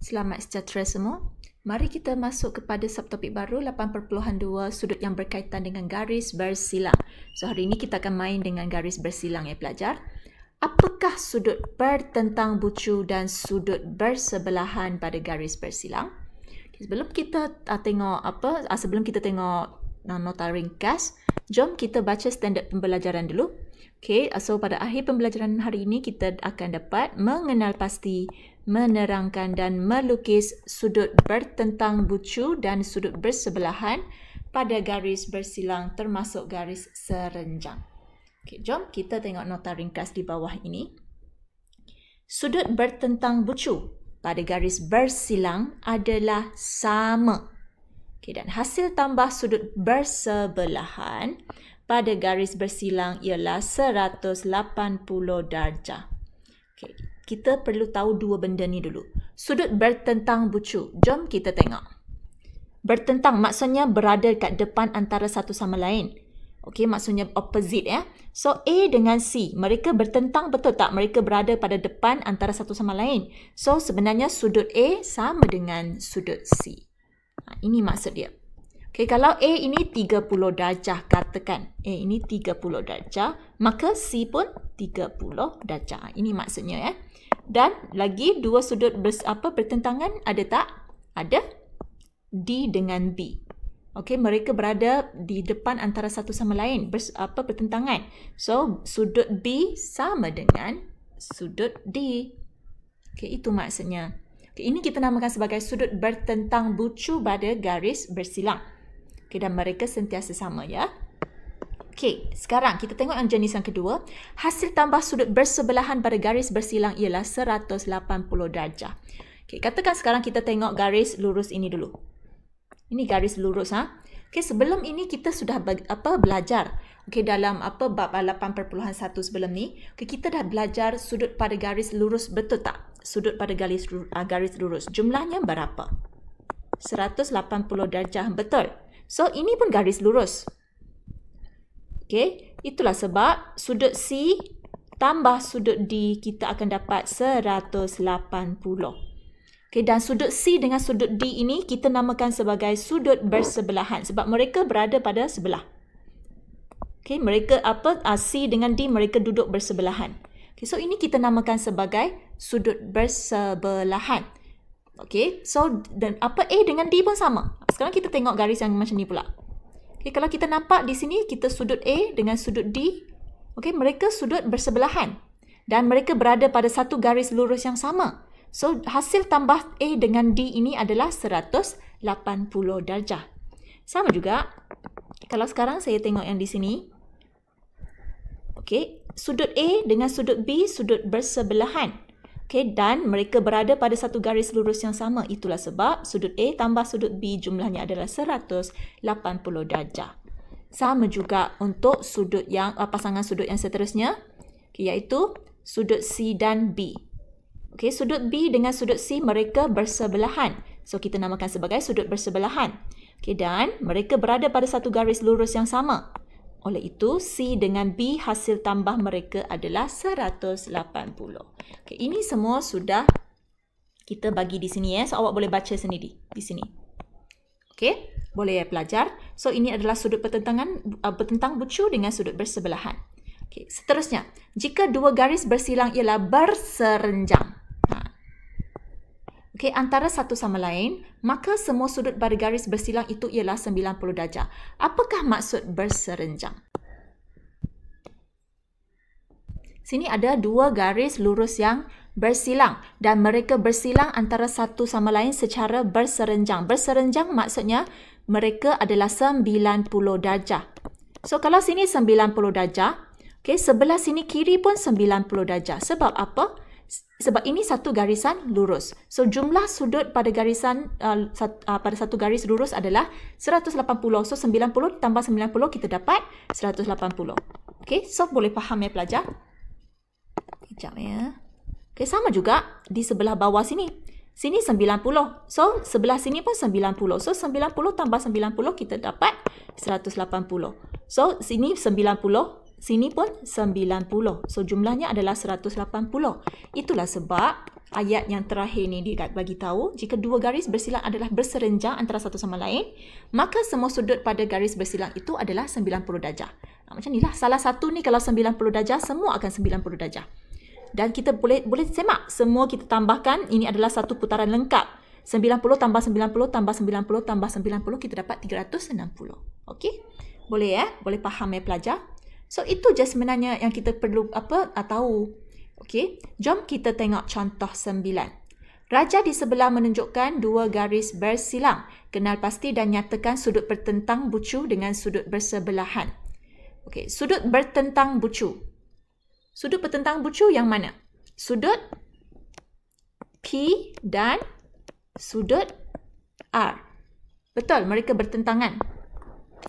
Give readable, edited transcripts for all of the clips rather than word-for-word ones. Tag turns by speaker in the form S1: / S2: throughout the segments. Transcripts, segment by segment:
S1: Selamat sejahtera semua. Mari kita masuk kepada subtopik baru 8.2 sudut yang berkaitan dengan garis bersilang. So hari ini kita akan main dengan garis bersilang ya pelajar. Apakah sudut bertentang bucu dan sudut bersebelahan pada garis bersilang? Sebelum kita tengok nota ringkas, jom kita baca standard pembelajaran dulu. So pada akhir pembelajaran hari ini kita akan dapat mengenal pasti, menerangkan dan melukis sudut bertentang bucu dan sudut bersebelahan pada garis bersilang termasuk garis serenjang. Jom kita tengok nota ringkas di bawah ini. Sudut bertentang bucu pada garis bersilang adalah sama. Dan hasil tambah sudut bersebelahan pada garis bersilang ialah 180 darjah. Kita perlu tahu dua benda ni dulu. Sudut bertentang bucu. Jom kita tengok. Bertentang maksudnya berada kat depan antara satu sama lain. Maksudnya opposite ya. So A dengan C, mereka bertentang betul tak? Mereka berada pada depan antara satu sama lain. So sebenarnya sudut A sama dengan sudut C. Ini maksud dia. Kalau A ini 30 darjah katakan. A ini 30 darjah, maka C pun 30 darjah. Ini maksudnya ya. Dan lagi dua sudut bertentangan ada tak? Ada. D dengan B. Mereka berada di depan antara satu sama lain, bertentangan. So sudut B sama dengan sudut D. Itu maksudnya. Ini kita namakan sebagai sudut bertentang bucu pada garis bersilang. Dan mereka sentiasa sama ya. Sekarang kita tengok yang jenis yang kedua. Hasil tambah sudut bersebelahan pada garis bersilang ialah 180 darjah. Katakan sekarang kita tengok garis lurus ini dulu. Ini garis lurus sebelum ini kita sudah belajar. Dalam bab 8.1 sebelum ni, kita dah belajar sudut pada garis lurus, betul tak? Sudut pada garis lurus. Jumlahnya berapa? 180 darjah, betul. So ini pun garis lurus. Itulah sebab sudut C tambah sudut D kita akan dapat 180. Dan sudut C dengan sudut D ini kita namakan sebagai sudut bersebelahan sebab mereka berada pada sebelah. Mereka C dengan D mereka duduk bersebelahan. So ini kita namakan sebagai sudut bersebelahan. So dan A dengan D pun sama. Sekarang kita tengok garis yang macam ni pula. Kalau kita nampak di sini kita sudut A dengan sudut D, mereka sudut bersebelahan dan mereka berada pada satu garis lurus yang sama. So hasil tambah A dengan D ini adalah 180 darjah. Sama juga kalau sekarang saya tengok yang di sini. Sudut A dengan sudut B sudut bersebelahan. Dan mereka berada pada satu garis lurus yang sama. Itulah sebab sudut A tambah sudut B jumlahnya adalah 180 darjah. Sama juga untuk sudut yang pasangan sudut yang seterusnya, iaitu sudut C dan B. Sudut B dengan sudut C mereka bersebelahan. So kita namakan sebagai sudut bersebelahan. Dan mereka berada pada satu garis lurus yang sama. Oleh itu, C dengan B hasil tambah mereka adalah 180. Ini semua sudah kita bagi di sini ya. So awak boleh baca sendiri di sini. Boleh ya pelajar. So ini adalah sudut bertentang bucu dengan sudut bersebelahan. Seterusnya, jika dua garis bersilang ialah berserenjang antara satu sama lain, maka semua sudut pada garis bersilang itu ialah 90 darjah. Apakah maksud berserenjang? Sini ada dua garis lurus yang bersilang dan mereka bersilang antara satu sama lain secara berserenjang. Berserenjang maksudnya mereka adalah 90 darjah. So kalau sini 90 darjah, sebelah sini kiri pun 90 darjah. Sebab apa? Sebab ini satu garisan lurus. So jumlah sudut pada garisan pada satu garis lurus adalah 180. So 90 tambah 90 kita dapat 180. So boleh faham ya pelajar? Sekejap ya. Sama juga di sebelah bawah sini. Sini 90. So sebelah sini pun 90. So 90 tambah 90 kita dapat 180. So sini 90 sini pun 90. So, jumlahnya adalah 180. Itulah sebab ayat yang terakhir ni dia bagi tahu, jika dua garis bersilang adalah berserenjang antara satu sama lain, maka semua sudut pada garis bersilang itu adalah 90 darjah. Macam ni lah. Salah satu ni kalau 90 darjah, semua akan 90 darjah. Dan kita boleh semak. Semua kita tambahkan, ini adalah satu putaran lengkap. 90 tambah 90 tambah 90 tambah 90, kita dapat 360. Okey? Boleh Boleh faham pelajar? So, itu je sebenarnya yang kita perlu tahu. Okey? Jom kita tengok contoh 9. Raja di sebelah menunjukkan dua garis bersilang. Kenal pasti dan nyatakan sudut bertentang bucu dengan sudut bersebelahan. Okey, sudut bertentang bucu. Sudut bertentang bucu yang mana? Sudut P dan sudut R. Betul, mereka bertentangan.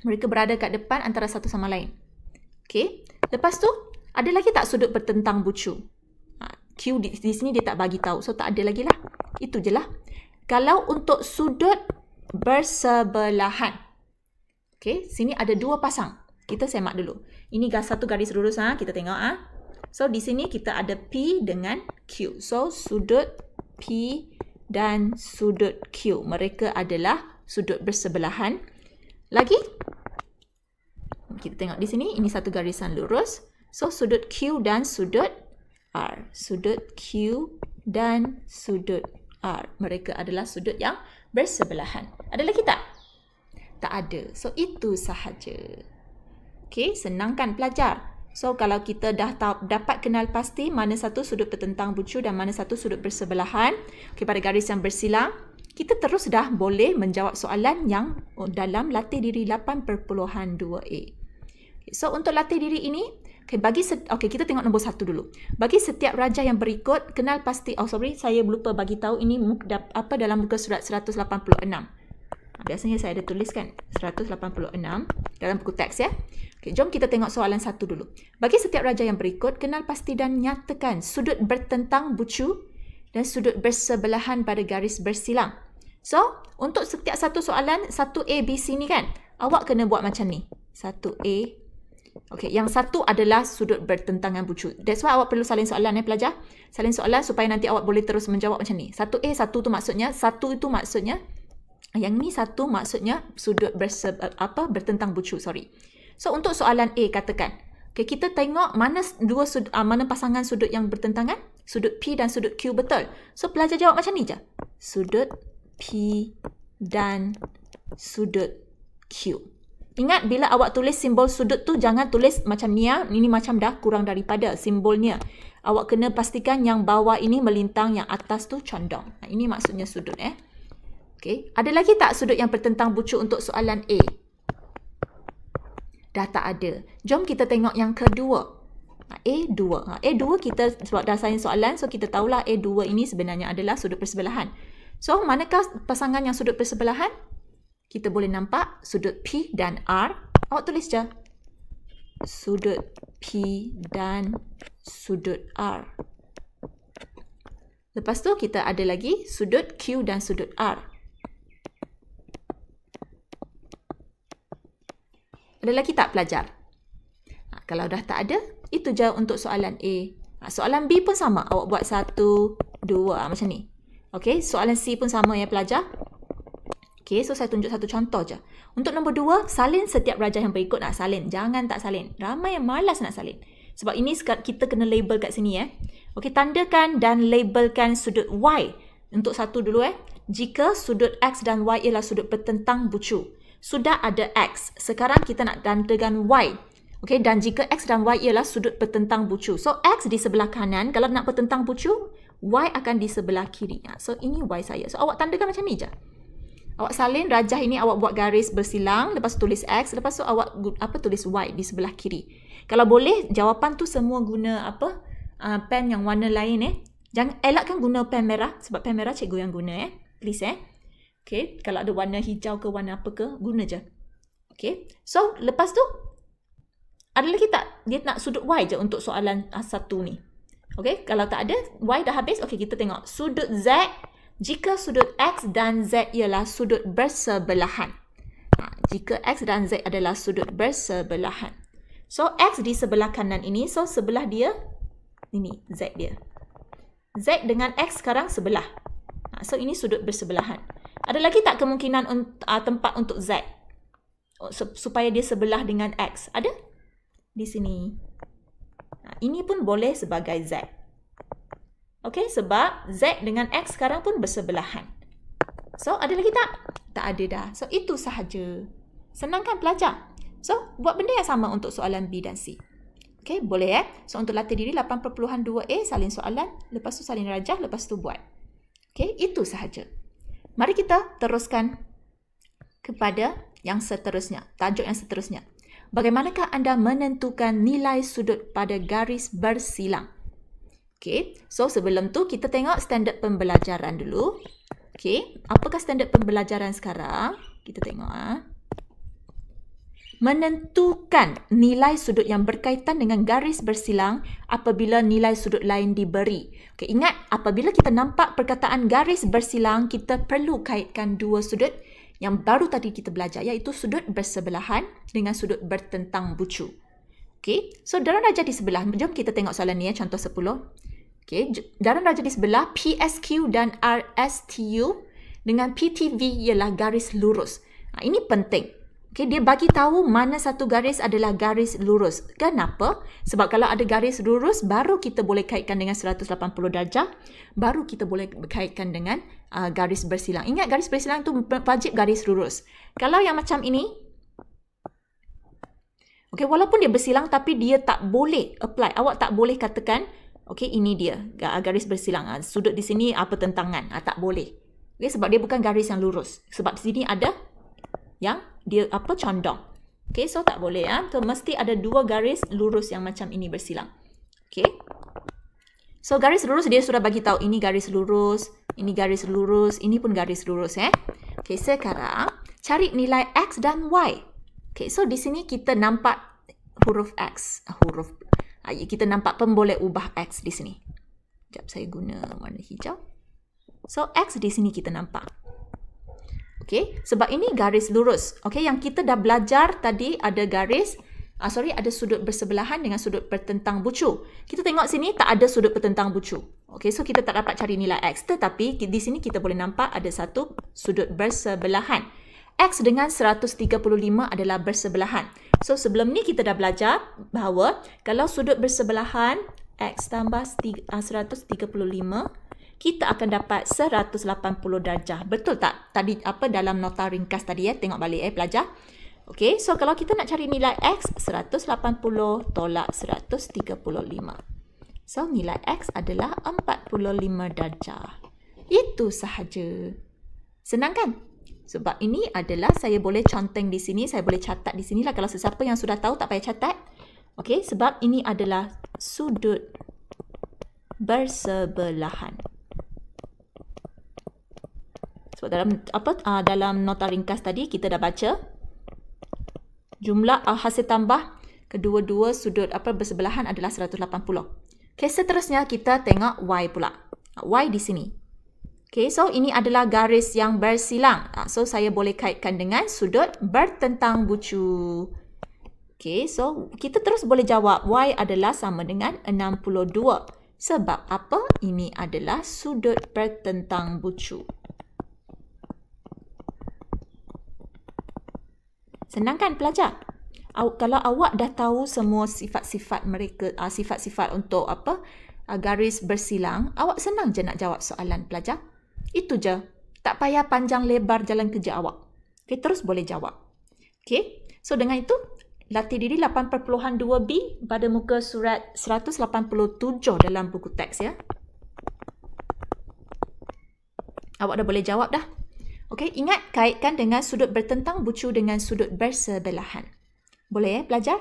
S1: Mereka berada kat depan antara satu sama lain. Okey. Lepas tu, ada lagi tak sudut bertentang bucu? Q di sini dia tak bagi tahu. So, tak ada lagi lah. Itu je lah. Kalau untuk sudut bersebelahan. Okey, sini ada dua pasang. Kita semak dulu. Ini satu garis lurus. Kita tengok. So, di sini kita ada P dengan Q. So, sudut P dan sudut Q. Mereka adalah sudut bersebelahan. Lagi, kita tengok di sini. Ini satu garisan lurus. So, sudut Q dan sudut R. Sudut Q dan sudut R. Mereka adalah sudut yang bersebelahan. Ada lagi tak? Tak ada. So, itu sahaja. Okey, senang kan pelajar? So, kalau kita dah dapat kenal pasti mana satu sudut bertentang bucu dan mana satu sudut bersebelahan pada garis yang bersilang, kita terus dah boleh menjawab soalan yang dalam latih diri 8.2a. Okay, so, untuk latih diri ini, kita tengok nombor 1 dulu. Bagi setiap raja yang berikut, kenal pasti, saya lupa bagi tahu ini dalam muka surat 186. Biasanya saya ada tuliskan 186 dalam buku teks ya. Okay, jom kita tengok soalan 1 dulu. Bagi setiap raja yang berikut, kenal pasti dan nyatakan sudut bertentang bucu dan sudut bersebelahan pada garis bersilang. So, untuk setiap satu soalan, 1A, B, C ni kan, awak kena buat macam ni. 1A. Okey, yang satu adalah sudut bertentangan bucu. That's why awak perlu salin soalan pelajar. Salin soalan supaya nanti awak boleh terus menjawab macam ni. 1A, 1 tu maksudnya, 1 itu maksudnya, yang ni 1 maksudnya sudut bertentang bucu, So, untuk soalan A katakan, okay, kita tengok mana mana pasangan sudut yang bertentangan? Sudut P dan sudut Q, betul. So, pelajar jawab macam ni je. Sudut P dan sudut Q. Ingat, bila awak tulis simbol sudut tu, jangan tulis macam ni ya. Ini macam dah kurang daripada simbolnya. Awak kena pastikan yang bawah ini melintang, yang atas tu condong. Ini maksudnya sudut Okay. Ada lagi tak sudut yang bertentang bucu untuk soalan A? Dah tak ada. Jom kita tengok yang kedua. A2. A2 kita sebab dah salin soalan, so kita tahulah A2 ini sebenarnya adalah sudut bersebelahan. So, manakah pasangan yang sudut bersebelahan? Kita boleh nampak sudut P dan R. Awak tulis je. Sudut P dan sudut R. Lepas tu kita ada lagi sudut Q dan sudut R. Ada lagi tak pelajar? Kalau dah tak ada, itu je untuk soalan A. Soalan B pun sama. Awak buat 1, 2 macam ni. Okey, soalan C pun sama ya pelajar. Okey, so saya tunjuk satu contoh je. Untuk nombor 2, salin setiap raja yang berikut. Nak salin, jangan tak salin. Ramai yang malas nak salin. Sebab ini kita kena label kat sini Okey, tandakan dan labelkan sudut Y. Untuk satu dulu Jika sudut X dan Y ialah sudut bertentang bucu. Sudah ada X. Sekarang kita nak tandakan Y. Okey, dan jika X dan Y ialah sudut bertentang bucu. So, X di sebelah kanan. Kalau nak bertentang bucu, Y akan di sebelah kiri. So, ini Y saya. So, awak tandakan macam ni je. Awak salin rajah ini, awak buat garis bersilang. Lepas tulis X. Lepas tu awak tulis Y di sebelah kiri. Kalau boleh, jawapan tu semua guna pen yang warna lain Jangan elakkan guna pen merah. Sebab pen merah cikgu yang guna Please Okay, kalau ada warna hijau ke warna apa ke, guna je. Okay, so lepas tu, ada lagi tak? Dia nak sudut Y je untuk soalan 1 ni. Okay, kalau tak ada, Y dah habis. Okay, kita tengok. Sudut Z, jika sudut X dan Z ialah sudut bersebelahan. Jika X dan Z adalah sudut bersebelahan. So, X di sebelah kanan ini. So, sebelah dia, ini Z dia. Z dengan X sekarang sebelah. So, ini sudut bersebelahan. Ada lagi tak kemungkinan tempat untuk Z? Supaya dia sebelah dengan X. Ada? Di sini. Ini pun boleh sebagai Z. Okey, sebab Z dengan X sekarang pun bersebelahan. So, ada lagi tak? Tak ada dah. So, itu sahaja. Senang kan pelajar? So, buat benda yang sama untuk soalan B dan C. Okey, boleh So, untuk latih diri 8.2a, salin soalan. Lepas tu salin rajah, lepas tu buat. Okey, itu sahaja. Mari kita teruskan kepada yang seterusnya. Tajuk yang seterusnya. Bagaimanakah anda menentukan nilai sudut pada garis bersilang? Okey, so sebelum tu kita tengok standard pembelajaran dulu. Okey, apakah standard pembelajaran sekarang? Kita tengok. Menentukan nilai sudut yang berkaitan dengan garis bersilang apabila nilai sudut lain diberi. Okey, ingat apabila kita nampak perkataan garis bersilang, kita perlu kaitkan dua sudut yang baru tadi kita belajar, iaitu sudut bersebelahan dengan sudut bertentang bucu. Okey, so darah rajah di sebelah. Jom kita tengok soalan ni contoh 10. Okey, darah rajah di sebelah PSQ dan RSTU dengan PTV ialah garis lurus. Ini penting. Okey, dia bagi tahu mana satu garis adalah garis lurus. Kenapa? Sebab kalau ada garis lurus, baru kita boleh kaitkan dengan 180 darjah, baru kita boleh kaitkan dengan garis bersilang. Ingat, garis bersilang tu wajib garis lurus. Kalau yang macam ini, okey, walaupun dia bersilang tapi dia tak boleh apply. Awak tak boleh katakan, okey, ini dia garis bersilang. Sudut di sini apa tentangan? Tak boleh. Okay, sebab dia bukan garis yang lurus. Sebab di sini ada yang dia condong. Okey, so tak boleh So mesti ada dua garis lurus yang macam ini bersilang. Okey. So garis lurus dia sudah bagi tahu ini garis lurus, ini garis lurus, ini pun garis lurus Okey, sekarang cari nilai X dan Y. Okey, so di sini kita nampak huruf X, kita nampak boleh ubah X di sini. Sekejap, saya guna warna hijau. So X di sini kita nampak. Okey, sebab ini garis lurus. Okey, yang kita dah belajar tadi ada garis, ada sudut bersebelahan dengan sudut bertentang bucu. Kita tengok sini tak ada sudut bertentang bucu. Okey, so kita tak dapat cari nilai X. Tetapi di sini kita boleh nampak ada satu sudut bersebelahan. X dengan 135 adalah bersebelahan. So sebelum ni kita dah belajar bahawa kalau sudut bersebelahan X tambah 135, kita akan dapat 180 darjah. Betul tak? Tadi dalam nota ringkas tadi tengok balik pelajar. Okey, so kalau kita nak cari nilai X, 180 tolak 135. So nilai X adalah 45 darjah. Itu sahaja. Senang kan? Sebab ini adalah saya boleh conteng di sini, saya boleh catat di sini lah. Kalau sesiapa yang sudah tahu tak payah catat. Okey, sebab ini adalah sudut bersebelahan. Sebab dalam nota ringkas tadi kita dah baca jumlah hasil tambah kedua-dua sudut bersebelahan adalah 180. Okey, seterusnya kita tengok Y pula. Y di sini. Okey, so ini adalah garis yang bersilang. So saya boleh kaitkan dengan sudut bertentang bucu. Okey, so kita terus boleh jawab Y adalah sama dengan 62. Sebab apa? Ini adalah sudut bertentang bucu. Senang kan pelajar? Kalau awak dah tahu semua sifat-sifat mereka, sifat-sifat untuk garis bersilang, awak senang je nak jawab soalan pelajar. Itu je. Tak payah panjang lebar jalan kerja awak. Okay, terus boleh jawab. Okay, so dengan itu, latih diri 8.2b pada muka surat 187 dalam buku teks Awak dah boleh jawab dah. Okey, ingat kaitkan dengan sudut bertentang bucu dengan sudut bersebelahan. Boleh pelajar?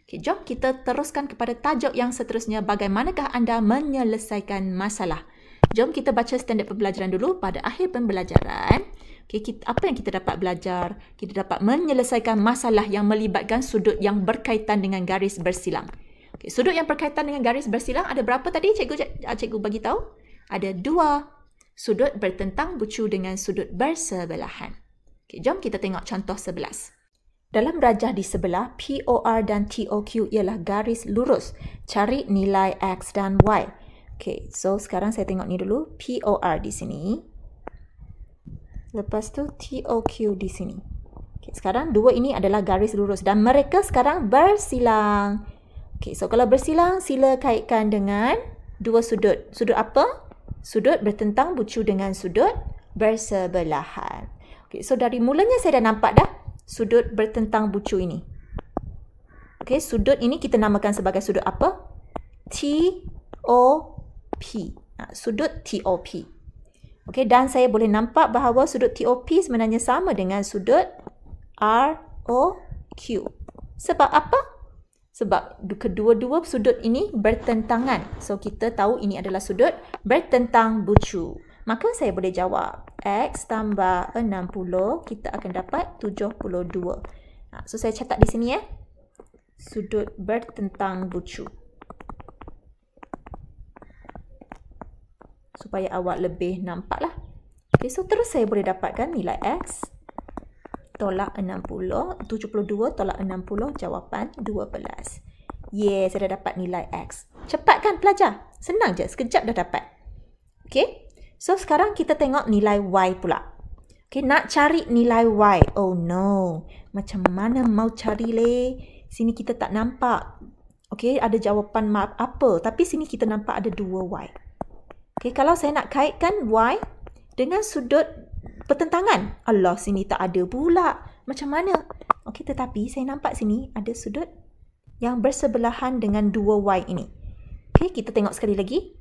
S1: Okey, jom kita teruskan kepada tajuk yang seterusnya. Bagaimanakah anda menyelesaikan masalah? Jom kita baca standard pembelajaran dulu. Pada akhir pembelajaran, apa yang kita dapat belajar? Kita dapat menyelesaikan masalah yang melibatkan sudut yang berkaitan dengan garis bersilang. Okey, sudut yang berkaitan dengan garis bersilang ada berapa tadi? Cikgu bagi tahu. Ada 2. Sudut bertentang bucu dengan sudut bersebelahan. Okay, jom kita tengok contoh 11. Dalam rajah di sebelah, POR dan TOQ ialah garis lurus. Cari nilai X dan Y. Okay, so sekarang saya tengok ni dulu. POR di sini. Lepas tu TOQ di sini. Okay, sekarang dua ini adalah garis lurus dan mereka sekarang bersilang. Okay, so kalau bersilang, sila kaitkan dengan dua sudut. Sudut apa? Sudut bertentang bucu dengan sudut bersebelahan. Okay, so dari mulanya saya dah nampak dah sudut bertentang bucu ini. Okay, sudut ini kita namakan sebagai sudut apa? TOP. Sudut TOP. Okay, dan saya boleh nampak bahawa sudut TOP sebenarnya sama dengan sudut ROQ. Sebab apa? Sebab kedua-dua sudut ini bertentangan. So, kita tahu ini adalah sudut bertentang bucu. Maka saya boleh jawab X tambah 60, kita akan dapat 72. So, saya catat di sini ya. Sudut bertentang bucu. Supaya awak lebih nampak lah. Okay, so terus saya boleh dapatkan nilai X tolak 60, 72 tolak 60, jawapan 12. Yes, saya dah dapat nilai X. Cepat kan pelajar? Senang je, sekejap dah dapat. Okay, so sekarang kita tengok nilai Y pula. Okay, nak cari nilai Y. Oh no, macam mana mau cari le? Sini kita tak nampak. Okay, ada jawapan apa, tapi sini kita nampak ada 2Y. Okay, kalau saya nak kaitkan Y dengan sudut pertentangan. Allah, sini tak ada pula. Macam mana? Okey, tetapi saya nampak sini ada sudut yang bersebelahan dengan 2Y ini. Okey, kita tengok sekali lagi.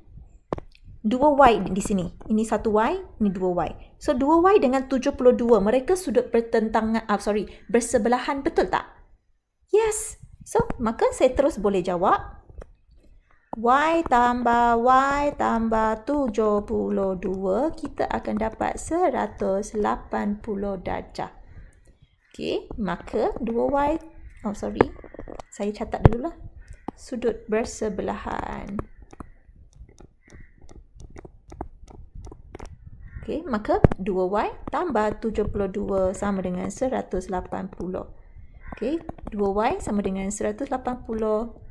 S1: 2Y di sini. Ini 1Y, ini 2Y. So, 2Y dengan 72. Mereka sudut pertentangan, bersebelahan, betul tak? Yes. So, maka saya terus boleh jawab. Y tambah 72, kita akan dapat 180 darjah. Okey, maka 2Y, saya catat dululah. Sudut bersebelahan. Okey, maka 2Y tambah 72 sama dengan 180. Okey, 2Y sama dengan 180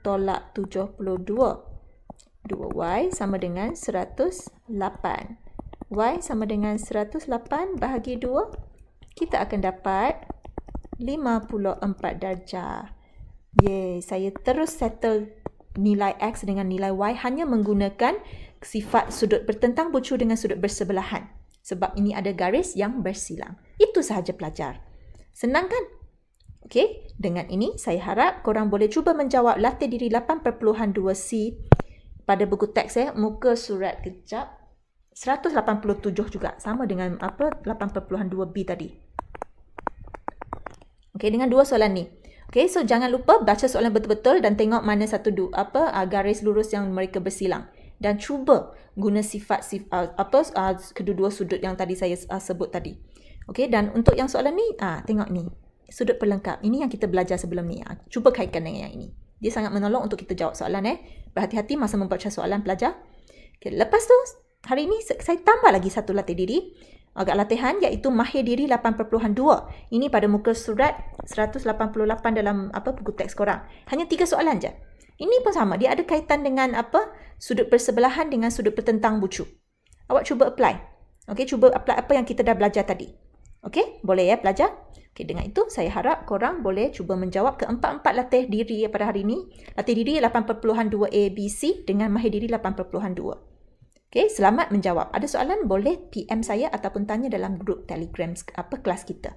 S1: tolak 72. 2Y sama dengan 108. Y sama dengan 108 bahagi 2. Kita akan dapat 54 darjah. Yeay, saya terus settle nilai X dengan nilai Y hanya menggunakan sifat sudut bertentang bucu dengan sudut bersebelahan. Sebab ini ada garis yang bersilang. Itu sahaja pelajar. Senang kan? Okey, dengan ini saya harap korang boleh cuba menjawab latih diri 8.2C pada buku teks saya, muka surat kejap 187 juga, sama dengan 8.2B tadi. Okey, dengan dua soalan ni. Okey, so jangan lupa baca soalan betul-betul dan tengok mana garis lurus yang mereka bersilang. Dan cuba guna sifat kedua-dua sudut yang tadi saya sebut tadi. Okey, dan untuk yang soalan ni, tengok ni. Sudut pelengkap. Ini yang kita belajar sebelum ni. Cuba kaitkan dengan yang ini. Dia sangat menolong untuk kita jawab soalan. Berhati-hati masa membaca soalan pelajar. Okay, lepas tu, hari ini saya tambah lagi satu latih diri. Agak latihan iaitu mahir diri 8.2. Ini pada muka surat 188 dalam buku teks korang. Hanya 3 soalan je. Ini pun sama. Dia ada kaitan dengan sudut bersebelahan dengan sudut bertentang bucu. Awak cuba apply. Okay, cuba apply apa yang kita dah belajar tadi. Okay, boleh ya pelajar? Okay, dengan itu saya harap korang boleh cuba menjawab keempat-empat latih diri pada hari ini. Latih diri 8.2 ABC dengan mahir diri 8.2. Okay, selamat menjawab. Ada soalan boleh PM saya ataupun tanya dalam grup Telegram kelas kita.